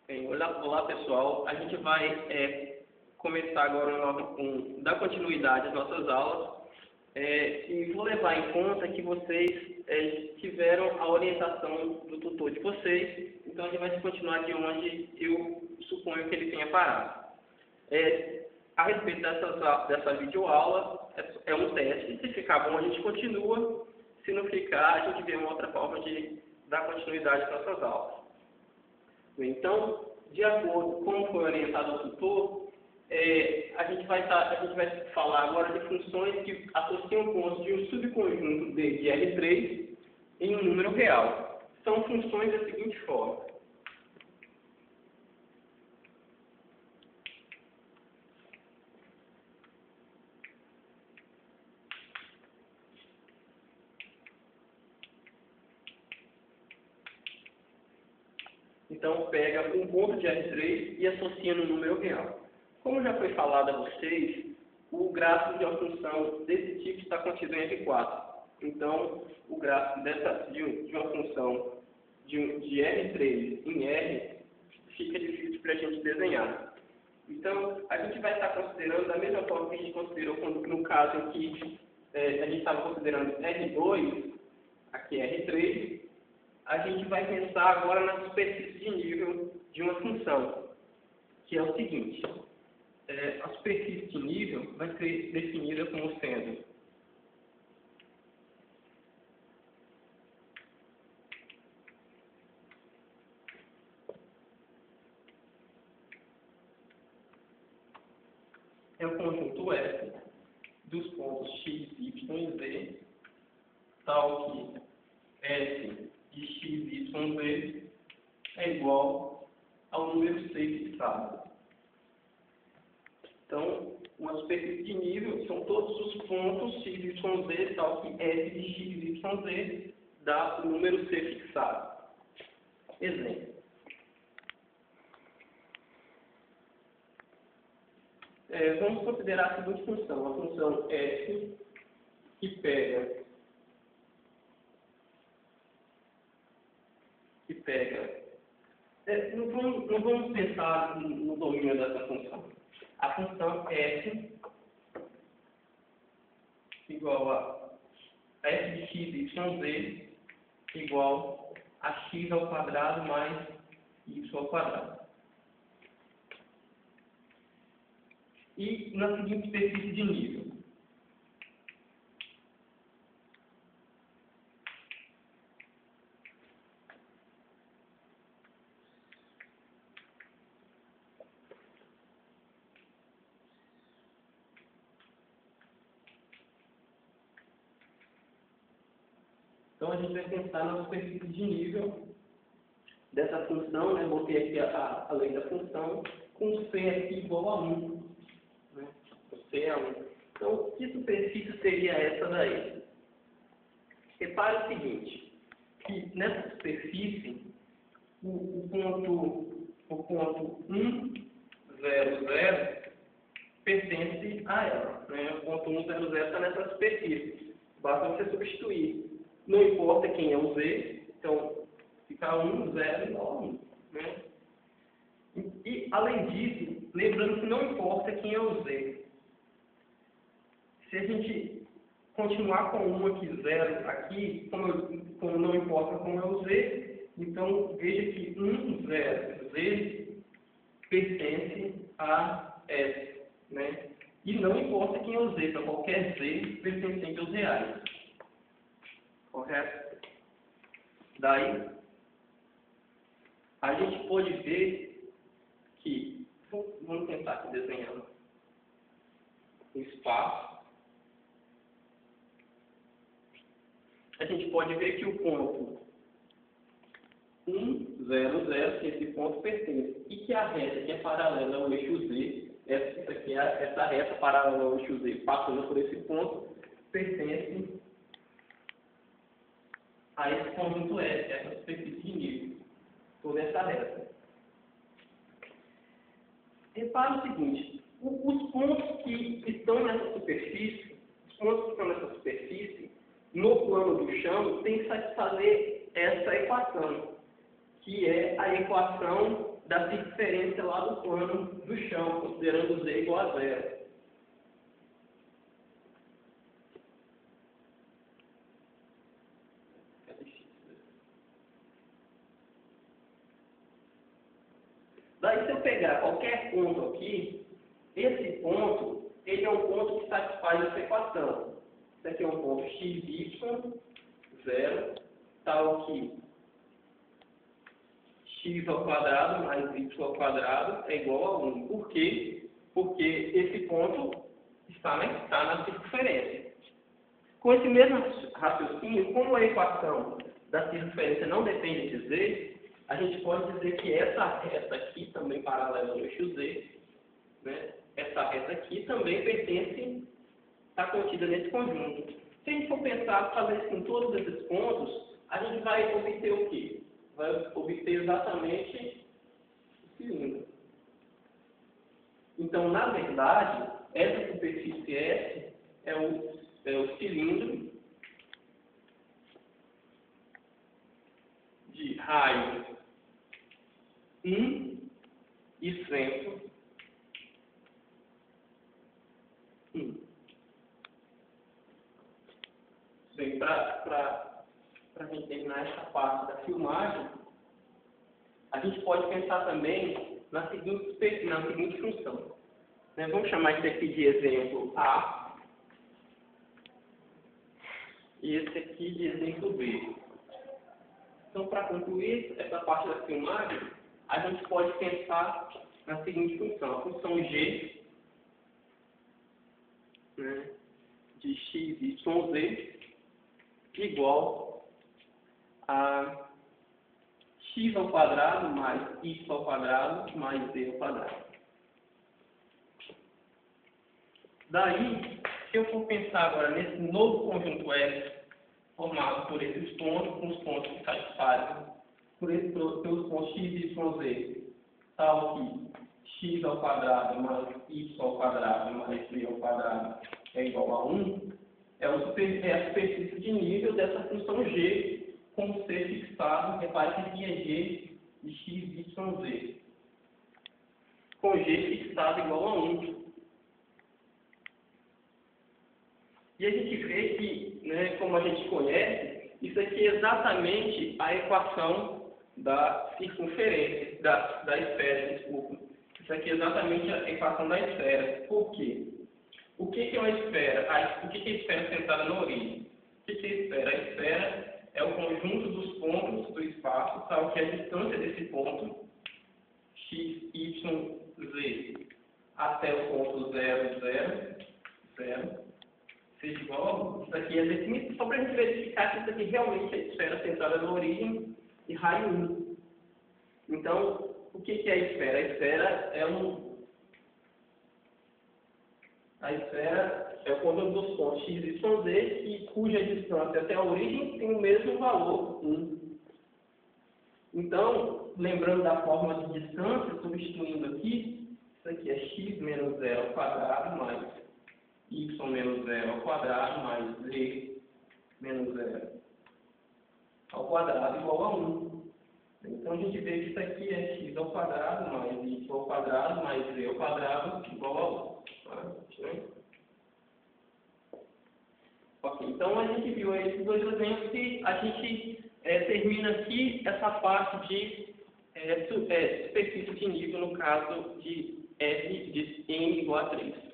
Bem, olá pessoal, a gente vai começar agora dar continuidade às nossas aulas e vou levar em conta que vocês tiveram a orientação do tutor de vocês, então a gente vai continuar de onde eu suponho que ele tenha parado. A respeito dessa videoaula, é um teste, se ficar bom a gente continua, se não ficar a gente vê uma outra forma de dar continuidade às nossas aulas. Então, de acordo com como foi orientado o tutor, a gente vai falar agora de funções que associam pontos de um subconjunto D de R3 em um número real. São funções da seguinte forma. Então, pega um ponto de R3 e associa no número real. Como já foi falado a vocês, o gráfico de uma função desse tipo está contido em R4. Então, o gráfico de uma função de R3 em R fica difícil para a gente desenhar. Então, a gente vai estar considerando da mesma forma que a gente considerou no caso em que a gente estava considerando R2, aqui é R3, a gente vai pensar agora na superfície de nível de uma função, que é o seguinte. A superfície de nível vai ser definida como sendo o conjunto F dos pontos x, y e z, tal que F de x, y, z é igual ao número C fixado. Então, uma superfície de nível são todos os pontos x, y, z, tal que F de x, y, z dá o número C fixado. Exemplo. Vamos considerar a seguinte função, a função f que pega não vamos pensar no domínio dessa função. A função f igual a f de x, y, z igual a x ao quadrado mais y ao quadrado. E na seguinte superfície de nível. Então, a gente vai pensar na superfície de nível dessa função, né? Botei aqui a lei da função, com C aqui igual a 1. Né? C é 1. Então, que superfície seria essa daí? Repare o seguinte, que nessa superfície, o ponto 1, 0, 0 pertence a ela. Né? O ponto 1, 0, 0 está nessa superfície. Basta você substituir. Não importa quem é o z, então fica 1, 0 igual a 1. Né? E, além disso, lembrando que não importa quem é o z. Se a gente continuar com 1 aqui, 0 aqui, como não importa como é o z, então veja que 1, 0, z pertence a S. Né? E não importa quem é o z, para qualquer z pertencente aos reais. Correto? Daí, a gente pode ver que, vamos tentar aqui desenhando um espaço, a gente pode ver que o ponto 1, 0, 0, que esse ponto pertence, e que a reta que é paralela ao eixo Z, essa reta paralela ao eixo Z, passando por esse ponto, pertence a esse conjunto F, essa superfície de nível, toda essa reta. Repare o seguinte, os pontos que estão nessa superfície, no plano do chão, tem que satisfazer essa equação, que é a equação da circunferência lá do plano do chão, considerando z igual a 0. Daí, se eu pegar qualquer ponto aqui, esse ponto, ele é um ponto que satisfaz essa equação. Isso aqui é um ponto x, y, 0, tal que x ao quadrado mais y ao quadrado é igual a 1. Por quê? Porque esse ponto está na circunferência. Com esse mesmo raciocínio, como a equação da circunferência não depende de z, a gente pode dizer que essa reta aqui, também paralela ao eixo z, né, essa reta aqui também pertence, está contida nesse conjunto. Se a gente for pensar, fazer isso com todos esses pontos, a gente vai obter o quê? Vai obter exatamente o cilindro. Então, na verdade, essa superfície S é o cilindro de raio 1 e centro 1. Bem, para a gente terminar essa parte da filmagem, a gente pode pensar também na seguinte função. Né? Vamos chamar isso aqui de exemplo A e esse aqui de exemplo B. Então, para concluir essa parte da filmagem, a gente pode pensar na seguinte função. A função G, né, de x, y, z, igual a x ao quadrado mais y ao quadrado mais z ao quadrado. Daí, se eu for pensar agora nesse novo conjunto F, formado por esses pontos, com os pontos que satisfazem, pelos pontos x, y, z, tal que x ao quadrado mais y ao quadrado mais z ao quadrado é igual a 1, é a superfície de nível dessa função g com ser fixado, repare que aqui é g de x, y, z, com g fixado igual a 1. E a gente vê que, né, como a gente conhece, isso aqui é exatamente a equação da circunferência, da esfera, desculpa. Isso aqui é exatamente a equação da esfera. Por quê? O que é uma esfera? O que é a esfera sentada na origem? O que é a esfera? A esfera é o conjunto dos pontos do espaço, tal que a distância desse ponto, x, y, z, até o ponto 0, 0, 0, seja igual a 1. Isso aqui é definido só para a gente verificar que isso aqui realmente é a esfera centrada na origem e raio 1. Então, o que é a esfera? A esfera é o conjunto dos pontos x, y, z, e cuja distância até a origem tem o mesmo valor, 1. Então, lembrando da fórmula de distância, substituindo aqui, isso aqui é x menos 0 ao quadrado mais y menos 0 ao quadrado mais z menos 0 ao quadrado igual a 1. Então, a gente vê que isso aqui é x ao quadrado mais y ao quadrado mais z ao quadrado igual a 1. Tá? Ok, então a gente viu esses dois exemplos e a gente termina aqui essa parte de superfície de nível, no caso de F de n igual a 3.